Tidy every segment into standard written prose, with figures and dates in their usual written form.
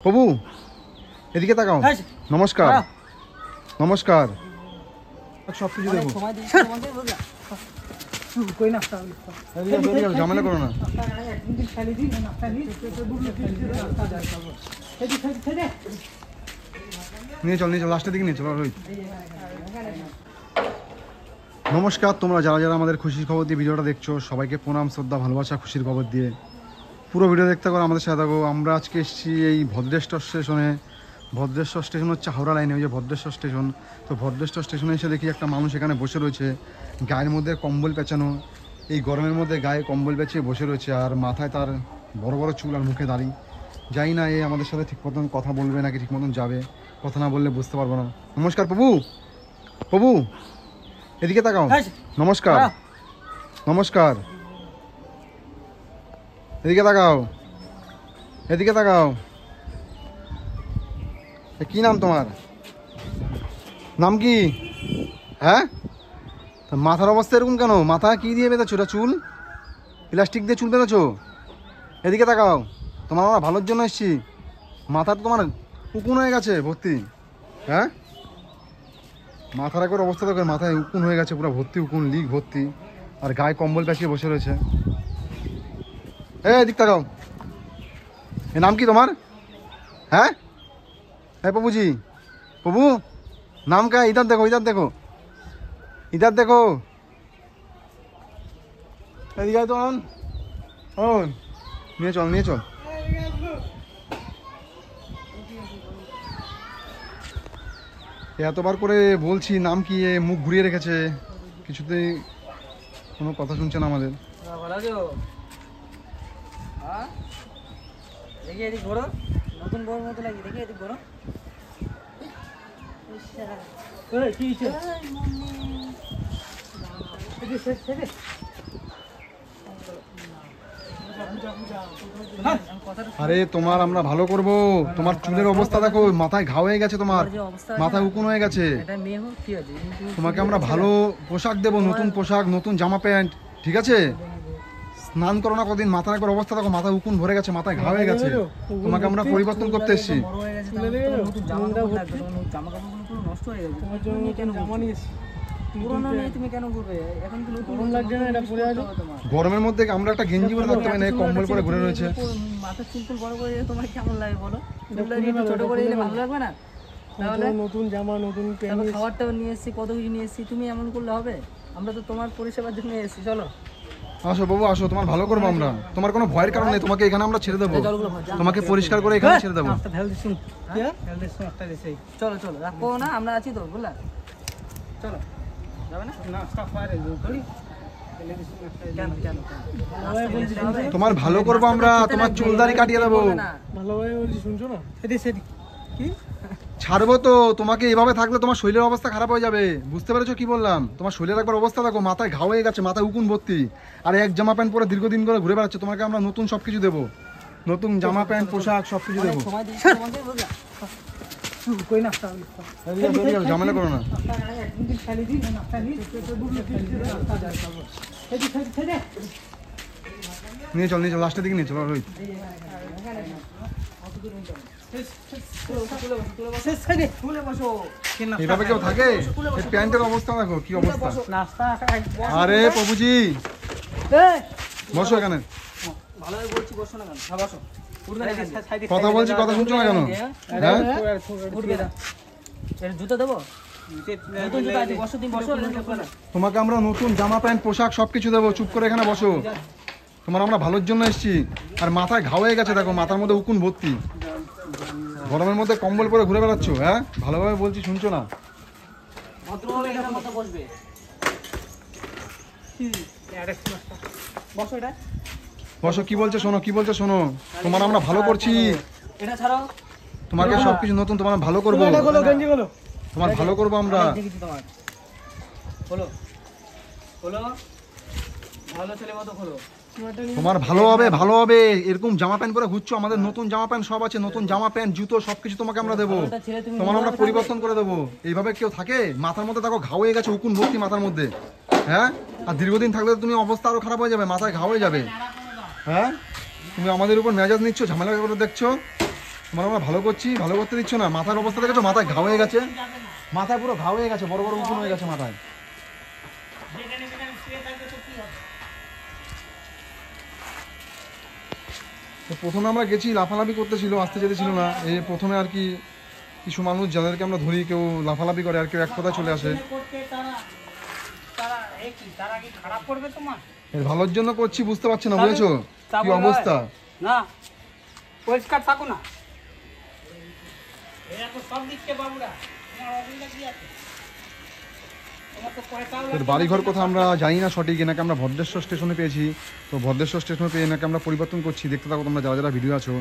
প্রভু এদিকে তাকাও। নমস্কার নমস্কার। সব কিছু দেখো, ঝামেলা করো না। নিয়ে চল লাস্টের দিকে নিয়ে চল। নমস্কার, তোমরা যারা যারা আমাদের খুশির খবর দিয়ে ভিডিওটা দেখছো সবাইকে প্রণাম, শ্রদ্ধা, ভালোবাসা, খুশির খবর দিয়ে পুরো ভিডিও দেখতে পারো, আমাদের সাথে থাকো। আমরা আজকে এসেছি এই ভদ্রেশ্বর স্টেশনে। ভদ্রেশ্বর স্টেশন হচ্ছে হাওড়া লাইনে, ওই যে ভদ্রেশ্বর স্টেশন। তো ভদ্রেশ্বর স্টেশনে এসে দেখি একটা মানুষ এখানে বসে রয়েছে, গায়ের মধ্যে কম্বল পেঁচানো। এই গরমের মধ্যে গায়ে কম্বল পেঁচিয়ে বসে রয়েছে, আর মাথায় তার বড় বড় চুল আর মুখে দাড়ি। যাই না এ আমাদের সাথে ঠিক মতন কথা বলবে নাকি ঠিক মতন যাবে, কথা না বললে বুঝতে পারবো না। নমস্কার প্রভু, প্রভু এদিকে তাকাও। নমস্কার নমস্কার, এদিকে তাকাও, এদিকে তাকাও। কি নাম তোমার? নাম কি? হ্যাঁ, মাথার অবস্থা এরকম কেন? মাথা কি দিয়ে বেঁধেছো? এটা চুল প্লাস্টিক দিয়ে চুল বেঁধেছো? এদিকে তাকাও। তোমার আমরা ভালোর জন্য এসেছি। মাথা তো তোমার উকুন হয়ে গেছে ভর্তি। হ্যাঁ, মাথার একবার অবস্থা দেখো, মাথায় উকুন হয়ে গেছে পুরো ভর্তি, উকুন লিক ভর্তি, আর গায়ে কম্বল পেঁচিয়ে বসে রয়েছে। এদিক তাকাও। এ নাম কি তোমার? হ্যাঁ হ্যাঁ প্রভুজি, প্রভু নাম কা? ইধার দেখো, ইধার দেখো, ইধার দেখো। এদিকে তো নিয়ে চল, নিয়ে চল। এতবার করে বলছি নাম কি, এ মুখ ঘুরিয়ে রেখেছে, কিছুতেই কোনো কথা শুনছে না আমাদের। নতুন বউর মতো লাগে, দেখি এদিক বড়। আরে তোমার আমরা ভালো করব। তোমার চুলের অবস্থা দেখো, মাথায় ঘা হয়ে গেছে, তোমার মাথায় উকুন হয়ে গেছে। তোমাকে আমরা ভালো পোশাক দেবো, নতুন পোশাক, নতুন জামা প্যান্ট, ঠিক আছে? স্নান করো না কদিন, মাথার একবার অবস্থা দেখো, মাথায় উকুন ভরে গেছে, মাথায় ঘা হয়ে গেছে। তোমাকে আমরা পরিবর্তন করতে এসেছি। গরমের মধ্যে আমরা একটা গেঞ্জি পরে থাকতে পারি না, কম্বল পরে ঘুরে রয়েছে। মাথার চুল বড় করে তোমার কেমন লাগে বলো? ছোট করে দিলে ভালো লাগবে না? তাহলে নতুন জামা, নতুন খাবারটাও নিয়ে এসেছি, কত কিছু নিয়ে এসেছি, তুমি এমন করলে হবে? আমরা তো তোমার পরিষেবার জন্য এসেছি। চলো আসো বাবু, আসো, তোমার ভালো করবো আমরা। তোমার কোনো ভয়ের কারণ নেই, তোমাকে এখানে আমরা ছেড়ে দেবো, তোমাকে পরিষ্কার করে এখানে ছেড়ে দেবো। চলো চলো, রাখবো না, আমরা আছি তো, বুঝলা? চলো, যাবে না? তোমার ভালো করবো আমরা, তোমার চুলদারি কাটিয়ে দেবো। ছাড়বো তো তোমাকে, এভাবে থাকলে তোমার শরীরের অবস্থা খারাপ হয়ে যাবে। বুঝতে পেরেছো কি বললাম? তোমার শরীরের একবার অবস্থা দেখো, মাথায় ঘা হয়ে গেছে, মাথায় উকুন ভর্তি, আর এক জামা প্যান্ট পরে দীর্ঘদিন করে ঘুরে বেড়াচ্ছে। তোমাকে আমরা নতুন সবকিছু দেবো, নতুন জামা প্যান্ট, পোশাক সবকিছু দেবো। ঝামেলা করো না। নিয়ে চল, নিয়ে চল, লাস্টের দিকে নিয়ে চল। এইভাবে কেউ থাকে? প্যান্টের অবস্থা দেখো কি অবস্থা। আরে প্রভুজি বসো এখানে, কথা বলছি, কথা শুনছো না কেন? হ্যাঁ, জুতো দেবো, তোমাকে আমরা নতুন জামা প্যান্ট, পোশাক সবকিছু দেবো। চুপ করে এখানে বসো, তোমার আমরা ভালোর জন্য এসেছি। আর মাথায় ঘা হয়ে গেছে দেখো, মাথার মধ্যে উকুন ভর্তি, গরমের মধ্যে কম্বল পরে ঘুরে বেড়াচ্ছ। হ্যাঁ, ভালোভাবে বলছি, শুনছো না? বসো, কি বলছো শোনো, কি বলছো শোনো। তোমার আমরা ভালো করছি, তোমাকে সবকিছু নতুন, তোমার ভালো করবো, তোমার ভালো করবো আমরা। তোমার ভালো হবে, ভালো হবে। এরকম জামা প্যান্ট পরে ঘুরছো, আমাদের নতুন জামা প্যান্ট সব আছে, নতুন জামা প্যান্ট, জুতো সবকিছু তোমাকে আমরা দেবো, তোমার আমরা পরিবর্তন করে দেবো। এইভাবে কেউ থাকে? মাথার মধ্যে দেখো ঘা হয়ে গেছে, উকুন ভর্তি মাথার মধ্যে। হ্যাঁ, আর দীর্ঘদিন থাকলে তুমি অবস্থা আরো খারাপ হয়ে যাবে, মাথায় ঘা হয়ে যাবে। হ্যাঁ, তুমি আমাদের উপর মেজাজ নিচ্ছ, ঝামেলা করে দেখছো। তোমার আমরা ভালো করছি, ভালো করতে দিচ্ছ না। মাথার অবস্থা দেখেছো, মাথায় ঘা হয়ে গেছে, মাথায় পুরো ঘা হয়ে গেছে, বড় বড় উকুন হয়ে গেছে মাথায়। তো প্রথমে আমরা গেছি, লাফালাফি করতেছিল, আসতে যেতে ছিল না। এই প্রথমে আর কি কিছু মানুষ যাদেরকে আমরা ধরি, কেউ লাফালাফি করে আর কেউ এক কথায় চলে আসে। এর ভালোর জন্য করছি, বুঝতে পারছি না, বুঝেছো কি অবস্থা। না পরিষ্কার থাকো না, এরা তো সব দিচ্ছে বাবুরা, তোমার অসুবিধা কি আছে? তোমার তো পয়সাও এর বাড়িঘর কথা আমরা জানি না সঠিক, এনাকে আমরা ভদ্রেশ্বর স্টেশনে পেয়েছি। তো ভদ্রেশ্বর স্টেশনে পেয়ে এনাকে আমরা পরিবর্তন করছি, দেখতে থাকো তোমরা যারা যারা ভিডিও আছো।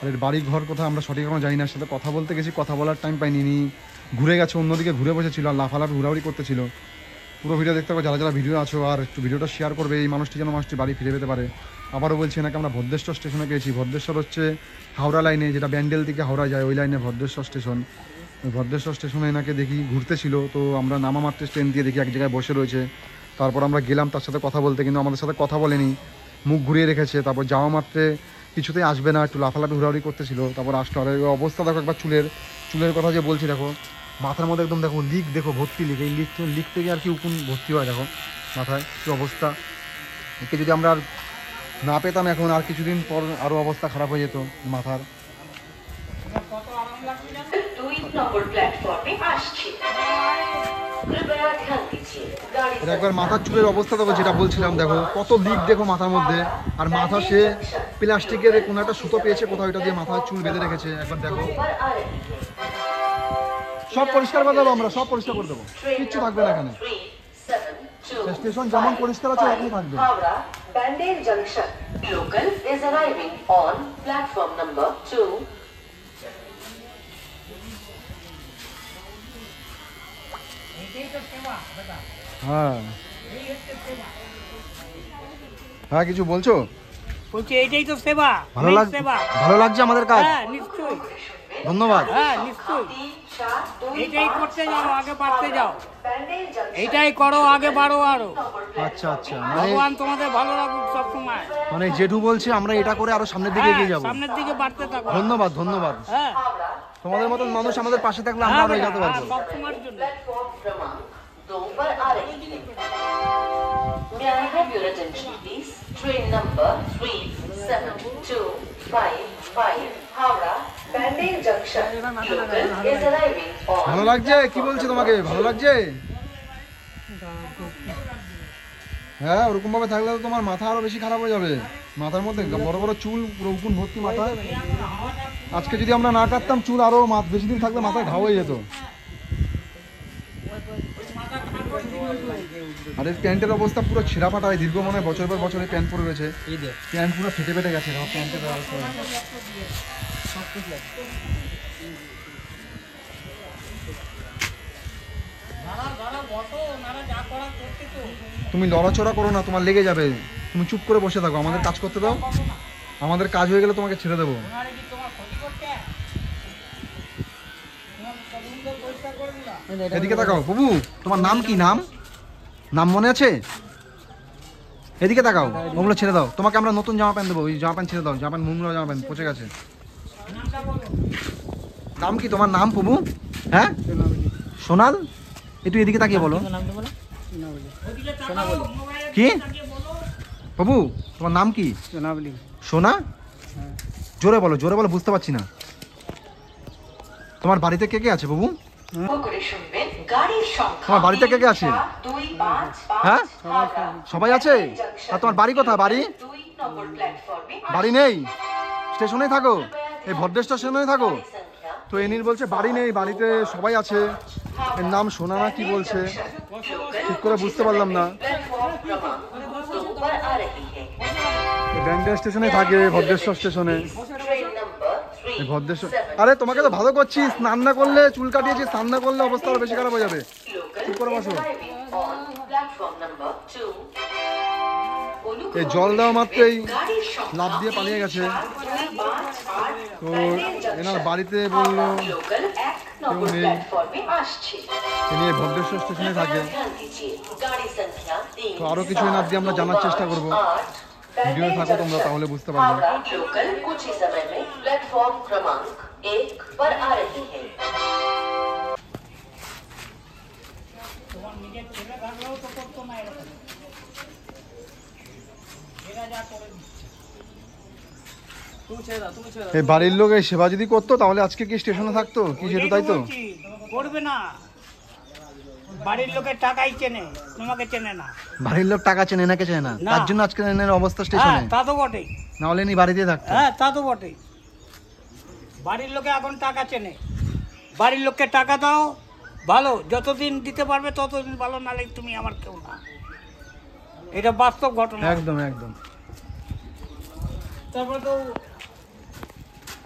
আর এর বাড়ি ঘর কথা আমরা সঠিক এখন জানি না, সাথে কথা বলতে গেছি, কথা বলার টাইম পাইনি, নি ঘুরে গেছে, অন্যদিকে ঘুরে বসেছিল আর লাফালাফি ঘোরাঘুরি করতেছিল। পুরো ভিডিও দেখতে পাবো যারা যারা ভিডিও আছো, আর একটু ভিডিওটা শেয়ার করবে, এই মানুষটি যেন মানুষটি বাড়ি ফিরে পেতে পারে। আবারও বলছি, এনাকে আমরা ভদ্রেশ্বর স্টেশনে পেয়েছি। ভদ্রেশ্বর হচ্ছে হাওড়া লাইনে, যেটা ব্যান্ডেল থেকে হাওড়া যায়, ওই লাইনে ভদ্রেশ্বর স্টেশন। ওই ভদ্রেশ্বর স্টেশনে এনাকে দেখি ঘুরতেছিল, তো আমরা নামা মাত্র ট্রেন দিয়ে দেখি এক জায়গায় বসে রয়েছে। তারপর আমরা গেলাম তার সাথে কথা বলতে, কিন্তু আমাদের সাথে কথা বলেনি, মুখ ঘুরিয়ে রেখেছে। তারপর যাওয়া মাত্রে কিছুতেই আসবে না, একটু লাফালাফি ঘোরাঘুরি করতেছিল, তারপর আসলো। আর এই অবস্থা দেখো একবার, চুলের কথা যে বলছি, দেখো মাথার মধ্যে একদম দেখো লিক, দেখো ভর্তি লিক। এই লিক থেকে আর কি উকুন ভর্তি হয়, দেখো মাথায় কি অবস্থা। একে যদি আমরা আর না পেতাম এখন, আর কিছুদিন পর আরও অবস্থা খারাপ হয়ে যেত মাথার। এটা একবার মাথার চুলের অবস্থা দেখো, যেটা বলছিলাম, দেখো কত লিক, দেখো মাথার মধ্যে। আর মাথা সে প্লাস্টিকের কোনো একটা সুতো পেয়েছে কোথাও, এটা দিয়ে মাথার চুল বেঁধে রেখেছে, একবার দেখো। সব পরিষ্কার করে দেবো আমরা, সব পরিষ্কার করে দেবো, কিচ্ছু থাকবে না এখানে। স্টেশন যেমন পরিষ্কার আছে এখনই থাকবে। Bandel Junction. Local is arriving on platform number 2. হ্যাঁ হ্যাঁ, কিছু বলছো? বলছি এইটাই তো সেবা, ভালো main লাগছে, সেবা। ভালো লাগছে আমাদের কাজ, হ্যাঁ নিশ্চয়ই, ধন্যবাদ। হ্যাঁ নিশ্চয়ই, এইটাই করতে যাও, আগে বাড়তে যাও, এইটাই করো, আগে বাড়ো আরো। আচ্ছা আচ্ছা, মানে ভগবান তোমাদের ভালো রাখুক সব সময়। মানে জেঠু বলছে আমরা এটা করে আরো সামনের দিকে এগিয়ে যাবো। সামনের দিকে বাড়তে থাকো। ধন্যবাদ ধন্যবাদ, হ্যাঁ তোমাদের মতন মানুষ আমাদের পাশে থাকলে আমরা আরো এগোতে পারবো। সব সময়ের জন্য। Platform क्रमांक 2 पर आ रही है। May I have your attention please? Train number 3725 Howrah Bandel Junction. Local is arriving on. ভালো লাগছে? কি বলছে তোমাকে, ভালো লাগছে? হ্যাঁ, ওরকম ভাবে থাকলে তো তোমার মাথা আরো বেশি খারাপ হয়ে যাবে। মাথার মধ্যে বড় বড় চুল, পুরো উকুন ভর্তি মাথা। আজকে যদি আমরা না কাটতাম চুল, আরো বেশি দিন থাকলে মাথায় ঘা হয়ে যেত। আর এই প্যান্টের অবস্থা পুরো ছেঁড়া ফাটা, দীর্ঘ মনে হয় বছর পর বছর এই প্যান্ট পরে রয়েছে, প্যান্ট পুরো ফেটে ফেটে গেছে। প্যান্টের অবস্থা তুমি লড়াচড়া করো না, তোমার লেগে যাবে। তুমি চুপ করে বসে থাকো, আমাদের কাজ করতে দাও, আমাদের কাজ হয়ে গেলে তোমাকে ছেড়ে দেবো। এদিকে তাকাও বাবু, তোমার নাম কি? নাম নাম মনে আছে? এদিকে তাকাও, ওগুলো ছেড়ে দাও, তোমাকে আমরা নতুন জামা প্যান্ট দেবো। ওই জামা প্যান্ট ছেড়ে দাও, জামা প্যান্ট মুমরা জামা প্যান্ট পচে গেছে। নাম কি তোমার? নাম প্রভু? হ্যাঁ সোনাল, একটু এদিকে তাকিয়ে বলো। কি প্রভু, তোমার নাম কি? সোনা? জোরে বলো, জোরে বলো, বুঝতে পারছি না। তোমার বাড়িতে কে কে আছে প্রভু? তোমার বাড়িতে কে কে আছে? হ্যাঁ সবাই আছে। আর তোমার বাড়ি কোথায়? বাড়ি বাড়ি নেই, স্টেশনেই থাকো, এই ভদ্রেশ্বর স্টেশনেই থাকো। তো এনির বলছে বাড়ি নেই, বাড়িতে সবাই আছে। এর নাম সোনা না কি বলছে, ঠিক করে বুঝতে পারলাম না। ব্যান্ডেল স্টেশনে থাকে, ভদ্রেশ্বর স্টেশনে। ভদ্রেশ্বর, আরে তোমাকে তো ভালো করছি, স্নান না করলে, চুল কাটিয়েছি, স্নান না করলে অবস্থা আরো বেশি খারাপ হয়ে যাবে। চুপ করে বসো। এই জল দেওয়া মাত্রই লাফ দিয়ে পালিয়ে গেছে। তো এনার বাড়িতে বললো কেউ নেই, তিনি ভদ্রেশ্বর স্টেশনে থাকে। তো আরো কিছু এনার দিয়ে আমরা জানার চেষ্টা করবো। ভিডিও থাকো তোমরা তাহলে বুঝতে পারবে। हावड़ा लोकल कुछ ही समय में प्लेटफॉर्म क्रमांक 1 पर आ रही है। তোমার নিজের ছেলে থাকলেও তো করতো না এরকম, এরা যা করে দিচ্ছে। তুমি ছেড়ে দাও, তুমি ছেড়ে দাও। এই বাড়ির লোক এই সেবা যদি করতো তাহলে আজকে কি স্টেশনে থাকতো কি যেত, তাই তো? বলছি, করবে না, বাড়ির লোকের টাকাই চেনে, তোমাকে চেনে না। বাড়ির লোক টাকা চেনে নাকে চেনে না, না। তার জন্য আজকে এর অবস্থা হ্যাঁ, স্টেশনে, তা তো বটেই। না হলে নি বাড়িতে থাকতো। হ্যাঁ, তা তো বটেই। বাড়ির লোকে এখন টাকা চেনে, বাড়ির লোককে টাকা দাও, ভালো, যতদিন দিতে পারবে ততদিন ভালো, নালে তুমি আমার কেউ না। এটা বাস্তব ঘটনা। একদম একদম। তারপরে তো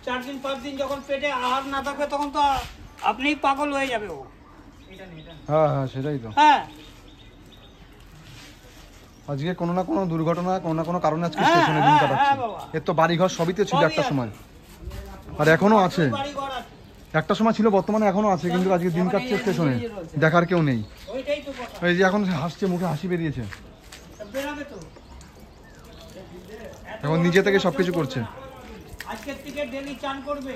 4 দিন 5 দিন যখন পেটে আহার না থাকবে তখন তো আপনিই পাগল হয়ে যাবে ও। হ্যাঁ হ্যাঁ, সেটাই তো। হ্যাঁ, আজকে কোনো না কোনো দুর্ঘটনা, কোনো না কোনো কারণে আজকে হ্যাঁ, স্টেশনে দিন হ্যাঁ, কাটাচ্ছে। হ্যাঁ বাবা। এর তো বাড়িঘর সবই তো ছিল সবই একটা আছে। সময়, আর এখনো আছে। বাড়ি ঘর আছে, একটা সময় ছিল, বর্তমানে এখনো আছে, কিন্তু আজকে দিন কাটছে স্টেশনে, দেখার কেউ নেই। ওইটাই তো কথা। এই যে এখন হাসছে, মুখে হাসি বেরিয়েছে, তা বেরাবে তো। এখন নিজে থেকে সবকিছু করছে। আজকের থেকে ডেলি চান করবে,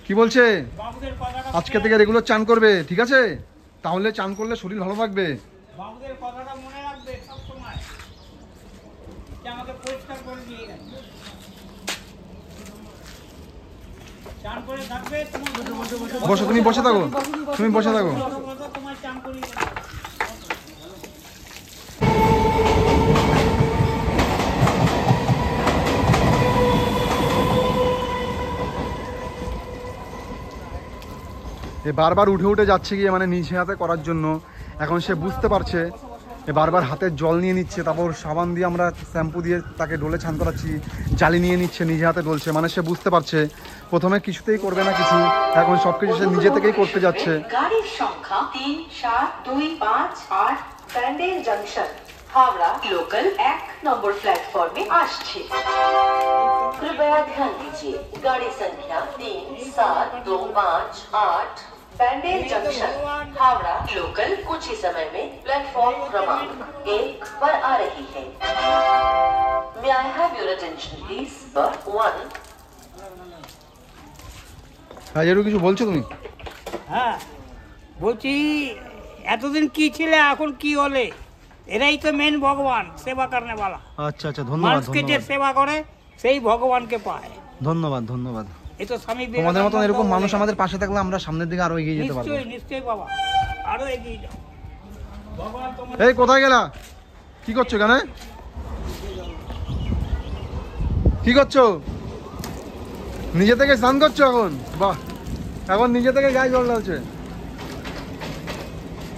কি বলছে? বাবুদের কথাটা আজকে থেকে রেগুলার চান করবে, ঠিক আছে? তাহলে চান করলে শরীর ভালো থাকবে। বাবুদের কথাটা মনে রাখবে সব সময়, যে আমাকে পরিষ্কার করে দিয়ে গেছে। চান করে থাকবে, তোমার বসো, তুমি বসে থাকো, তুমি বসে থাকো। তোমার চান করিয়ে দেবে। এ বারবার উঠে উঠে যাচ্ছে গিয়ে মানে নিচে হাতে করার জন্য। এখন সে বুঝতে পারছে, এ বারবার হাতের জল নিয়ে নিচ্ছে, তারপর সাবান দিয়ে আমরা শ্যাম্পু দিয়ে তাকে ডোলে ছান করাচ্ছি, জালি নিয়ে নিচ্ছে, নিজে হাতে ডলছে, মানে সে বুঝতে পারছে প্রথমে কিছুতেই করবে না কিছু, এখন সব কিছু সে নিজে থেকেই করতে যাচ্ছে। গাড়ির সংখ্যা 3-4-2-5-8 Bandel junction Howrah local 1 number platform में आश्चे। कृपया ध्यान दीजिए, गाड़ी संख्या 3-7-2-5-8 बैंडेल जंक्शन हावड़ा लोकल कुछ ही समय में प्लेटफॉर्म क्रमांक 1 पर आ रही है। May I have your attention please? 1 হ্যাঁ, এরও কিছু বলছো তুমি? হ্যাঁ, বলছি এতদিন কি ছিলে, এখন কি হলে? এরাই তো মেন ভগবান, সেবা করনে वाला। আচ্ছা আচ্ছা, ধন্যবাদ মানুষকে যে সেবা করে সেই ভগবানকে পায়। ধন্যবাদ ধন্যবাদ। এই তো স্বামী তোমাদের মতন এরকম বিবেকানন্দ মানুষ বলে। আমাদের পাশে থাকলে আমরা সামনের দিকে আরো এগিয়ে যেতে পারবো। নিশ্চয়ই নিশ্চয়ই বাবা, আরো এগিয়ে যাও। ভগবান তোমার এই কোথায় গেলা? কি করছো এখানে? কি করছো? নিজে থেকে স্নান করছো এখন? বাহ, এখন নিজে থেকে গায়ে জল ঢালছে।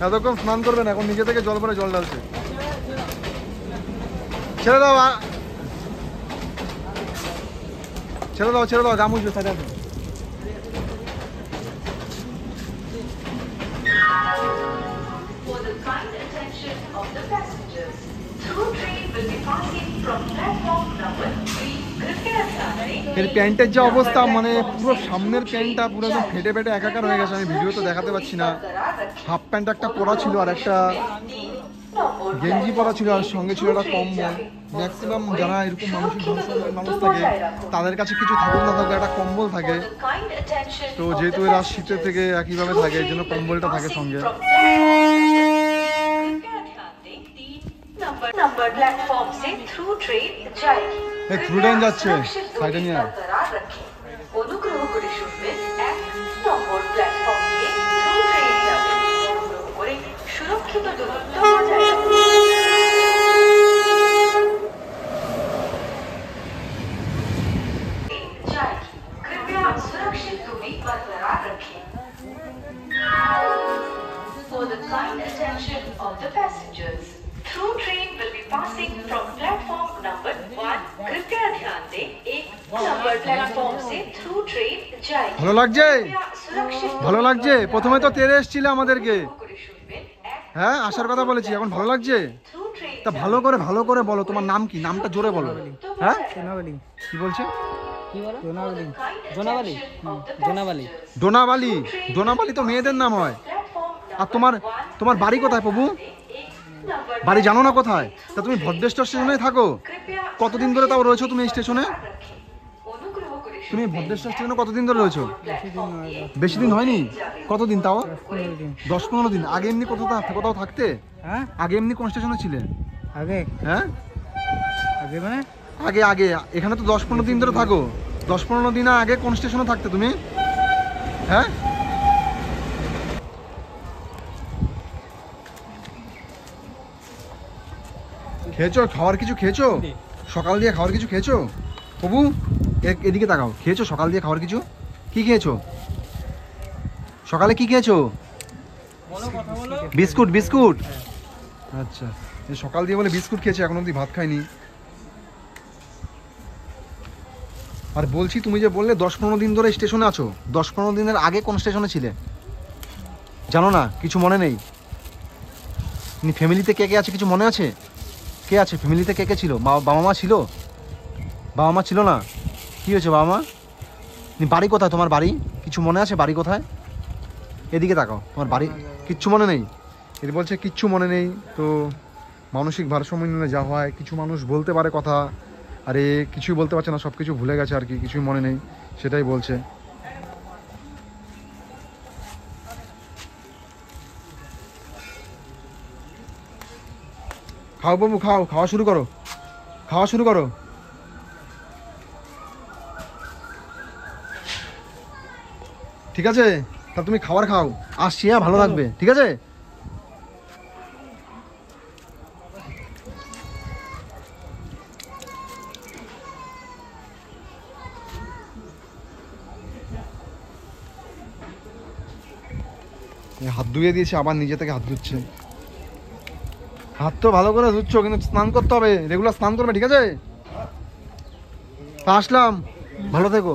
এতক্ষণ স্নান করবে না, এখন নিজে থেকে জল ভরে জল ঢালছে। ছেড়ে দাও, ছেড়ে দাও, ছেড়ে দাও, গা মুছবে, সাইডে আসো। For the kind attention of the passengers, through train will be passing from platform number 3. कृपया ध्यान दें। এর প্যান্টের যে অবস্থা, মানে পুরো সামনের প্যান্টটা পুরো একদম ফেটে ফেটে একাকার হয়ে গেছে। আমি ভিডিও তো দেখাতে পাচ্ছি না। হাফ প্যান্ট একটা পরা ছিল, আর একটা গেঞ্জি পরা ছিল, আর সঙ্গে ছিল একটা কম্বল। ম্যাক্সিমাম যারা এরকম মানসিক ধ্বংসের মানুষ থাকে তাদের কাছে কিছু থাকুক না থাকুক একটা কম্বল থাকে। তো যেহেতু এরা শীতের থেকে একইভাবে থাকে, এই জন্য কম্বলটা থাকে সঙ্গে। नंबर प्लेटफॉर्म से थ्रू ट्रेन जाएगी। এই থ্রু ট্রেন যাচ্ছে, সাইডে নিয়ে আয়। बरकरार रखें। অনুগ্রহ করে শুনবেন, 1 নম্বর প্ল্যাটফর্ম দিয়ে থ্রু ট্রেন যাবে। অনুগ্রহ করে সুরক্ষিত দূরত্ব বজায় রাখুন। जाएगी, कृपया सुरक्षित दूरी बरकरार रखें। For the kind attention of the passengers, through train will be passing from platform number 1. कृपया ध्यान दें, 1 नंबर प्लेटफॉर्म से थ्रू ट्रेन जाएगी। ভালো লাগছে? कृपया सुरक्षित ভালো লাগছে? প্রথমে তো তেরে এসেছিলে আমাদেরকে, করে শুনবেন, 1 হ্যাঁ আসার কথা বলেছি, এখন ভালো লাগছে? থ্রু ট্রেন তা ভালো করে বলো, তোমার নাম কি? নামটা জোরে বলো। হ্যাঁ, জোনাবালি। কি বলছে? কি বলো? জোনাবালি। জোনাবালি। জোনাবালি। ডোনাবালি। ডোনাবালি তো মেয়েদের নাম হয়। প্ল্যাটফর্ম আর তোমার বাড়ি কোথায় প্রভু? 1 नंबर বাড়ি জানো না কোথায়? তা তুমি ভদ্রেশ্বর স্টেশনে থাকো। কতদিন ধরে তাও রয়েছো তুমি এই স্টেশনে? তুমি ভদ্রেশ্বর স্টেশনে কতদিন ধরে রয়েছো? বেশি দিন হয়নি। কতদিন তাও? 10-15 দিন। আগে এমনি কোথাও থাকতে? হ্যাঁ আগে এমনি কোন স্টেশনে ছিলে? আগে হ্যাঁ আগে মানে আগে এখানে তো 10-15 দিন ধরে থাকো। 10-15 দিন আগে কোন স্টেশনে থাকতে তুমি? হ্যাঁ খেয়েছো? খাওয়ার কিছু খেয়েছো? সকাল দিয়ে খাওয়ার কিছু খেয়েছো? প্রভু এদিকে তাকাও। খেয়েছো সকাল দিয়ে খাওয়ার কিছু? কি খেয়েছো সকালে? কি খেয়েছো? বিস্কুট। আচ্ছা, এই সকাল দিয়ে বলে বিস্কুট খেয়েছে, এখন অবধি ভাত খাইনি। আর বলছি তুমি যে বললে 10-15 দিন ধরে স্টেশনে আছো, 10-15 দিনের আগে কোন স্টেশনে ছিলে জানো না? কিছু মনে নেই? ফ্যামিলিতে কে কে আছে কিছু মনে আছে? কে আছে ফ্যামিলিতে? কে কে ছিল? বাবা মা ছিল? বাবা মা ছিল না? কি হয়েছে বাবা মা? বাড়ি কোথায় তোমার? বাড়ি কিছু মনে আছে? বাড়ি কোথায়? এদিকে তাকাও। তোমার বাড়ি কিচ্ছু মনে নেই? এর বলছে কিচ্ছু মনে নেই। তো মানসিক ভারসাম্য নিয়ে যা হয়, কিছু মানুষ বলতে পারে কথা, আরে কিছুই বলতে পারছে না, সব কিছু ভুলে গেছে আর কি, কিছুই মনে নেই, সেটাই বলছে। খাও বাবু, খাওয়া শুরু করো। ঠিক আছে, তা তুমি খাবার খাও। আসছি, হ্যাঁ ভালো থাকবে, ঠিক আছে? হাত ধুয়ে দিয়েছে, আবার নিজে থেকে হাত ধুচ্ছে। হাত তো ভালো করে ধুচ্ছ, কিন্তু স্নান করতে হবে, রেগুলার স্নান করবে, ঠিক আছে? তা আসলাম, ভালো থেকো।